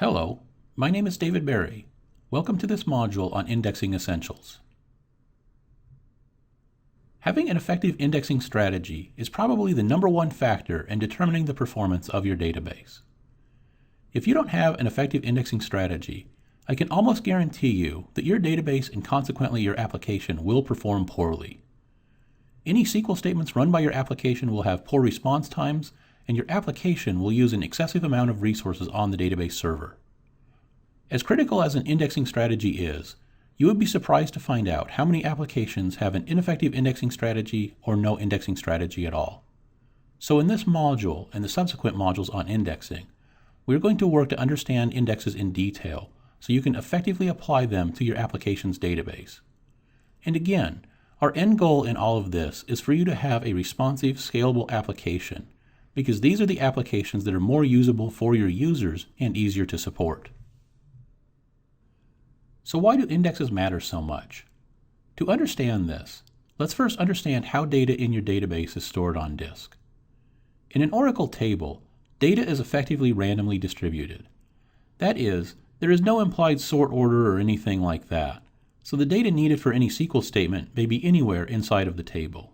Hello, my name is David Berry. Welcome to this module on Indexing Essentials. Having an effective indexing strategy is probably the number one factor in determining the performance of your database. If you don't have an effective indexing strategy, I can almost guarantee you that your database and consequently your application will perform poorly. Any SQL statements run by your application will have poor response times, and your application will use an excessive amount of resources on the database server. As critical as an indexing strategy is, you would be surprised to find out how many applications have an ineffective indexing strategy or no indexing strategy at all. So in this module and the subsequent modules on indexing, we're going to work to understand indexes in detail so you can effectively apply them to your application's database. And again, our end goal in all of this is for you to have a responsive, scalable application, because these are the applications that are more usable for your users and easier to support. So why do indexes matter so much? To understand this, let's first understand how data in your database is stored on disk. In an Oracle table, data is effectively randomly distributed. That is, there is no implied sort order or anything like that, so the data needed for any SQL statement may be anywhere inside of the table.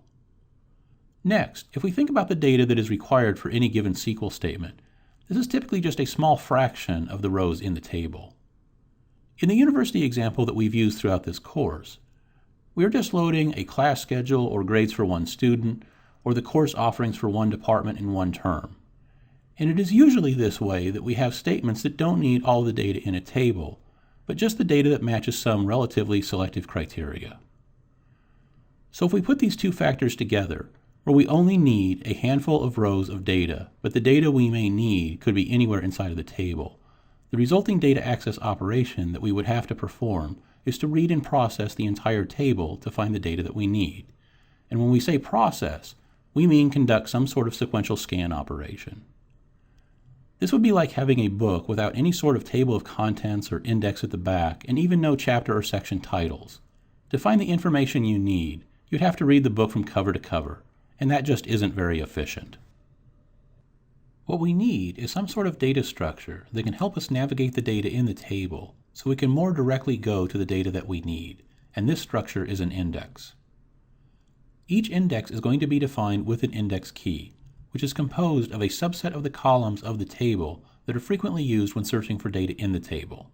Next, if we think about the data that is required for any given SQL statement, this is typically just a small fraction of the rows in the table. In the university example that we've used throughout this course, we're just loading a class schedule or grades for one student, or the course offerings for one department in one term. And it is usually this way that we have statements that don't need all the data in a table, but just the data that matches some relatively selective criteria. So if we put these two factors together, where we only need a handful of rows of data, but the data we may need could be anywhere inside of the table, the resulting data access operation that we would have to perform is to read and process the entire table to find the data that we need. And when we say process, we mean conduct some sort of sequential scan operation. This would be like having a book without any sort of table of contents or index at the back, and even no chapter or section titles. To find the information you need, you'd have to read the book from cover to cover, and that just isn't very efficient. What we need is some sort of data structure that can help us navigate the data in the table so we can more directly go to the data that we need, and this structure is an index. Each index is going to be defined with an index key, which is composed of a subset of the columns of the table that are frequently used when searching for data in the table.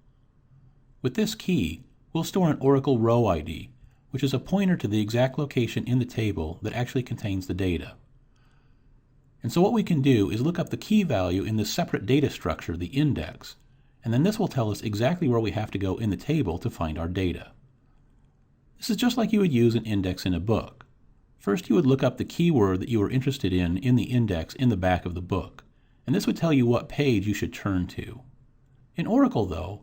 With this key, we'll store an Oracle row ID, which is a pointer to the exact location in the table that actually contains the data. And so what we can do is look up the key value in this separate data structure, the index, and then this will tell us exactly where we have to go in the table to find our data. This is just like you would use an index in a book. First, you would look up the keyword that you were interested in the index in the back of the book, and this would tell you what page you should turn to. In Oracle, though,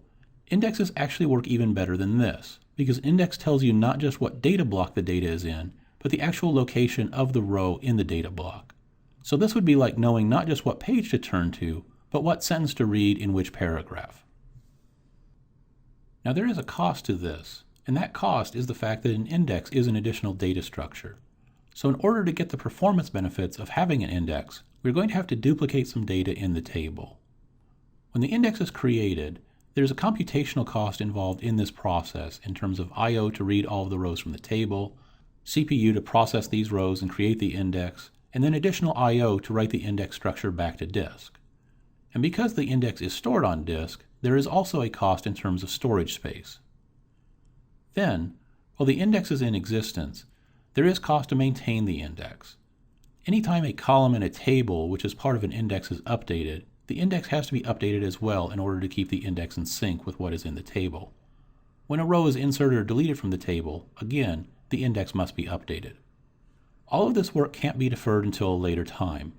indexes actually work even better than this, because index tells you not just what data block the data is in, but the actual location of the row in the data block. So this would be like knowing not just what page to turn to, but what sentence to read in which paragraph. Now there is a cost to this, and that cost is the fact that an index is an additional data structure. So in order to get the performance benefits of having an index, we're going to have to duplicate some data in the table. When the index is created, there's a computational cost involved in this process in terms of I/O to read all of the rows from the table, CPU to process these rows and create the index, and then additional I/O to write the index structure back to disk. And because the index is stored on disk, there is also a cost in terms of storage space. Then, while the index is in existence, there is cost to maintain the index. Anytime a column in a table which is part of an index is updated, the index has to be updated as well in order to keep the index in sync with what is in the table. When a row is inserted or deleted from the table, again, the index must be updated. All of this work can't be deferred until a later time.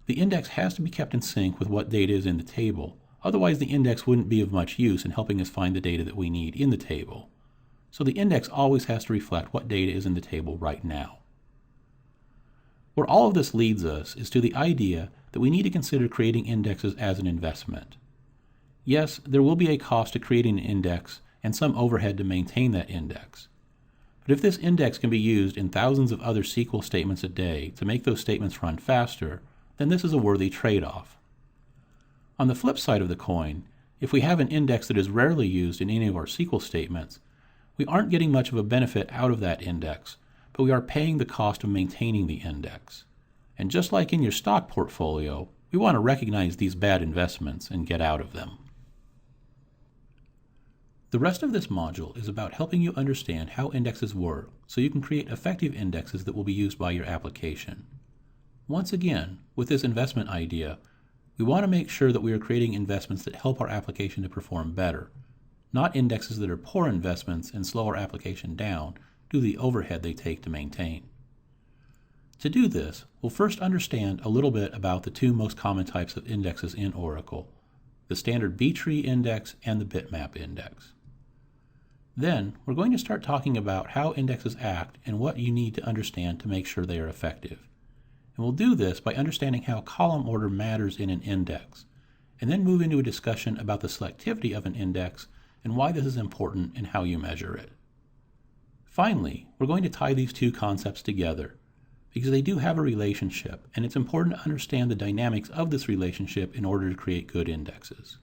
The index has to be kept in sync with what data is in the table, otherwise the index wouldn't be of much use in helping us find the data that we need in the table. So the index always has to reflect what data is in the table right now. Where all of this leads us is to the idea that we need to consider creating indexes as an investment. Yes, there will be a cost to creating an index and some overhead to maintain that index. But if this index can be used in thousands of other SQL statements a day to make those statements run faster, then this is a worthy trade-off. On the flip side of the coin, If we have an index that is rarely used in any of our SQL statements, we aren't getting much of a benefit out of that index, but we are paying the cost of maintaining the index. And just like in your stock portfolio, we want to recognize these bad investments and get out of them. The rest of this module is about helping you understand how indexes work so you can create effective indexes that will be used by your application. Once again, with this investment idea, we want to make sure that we are creating investments that help our application to perform better, not indexes that are poor investments and slow our application down due to the overhead they take to maintain. To do this, we'll first understand a little bit about the two most common types of indexes in Oracle, the standard B-tree index and the bitmap index. Then, we're going to start talking about how indexes act and what you need to understand to make sure they are effective. And we'll do this by understanding how column order matters in an index, and then move into a discussion about the selectivity of an index and why this is important and how you measure it. Finally, we're going to tie these two concepts together because they do have a relationship, and it's important to understand the dynamics of this relationship in order to create good indexes.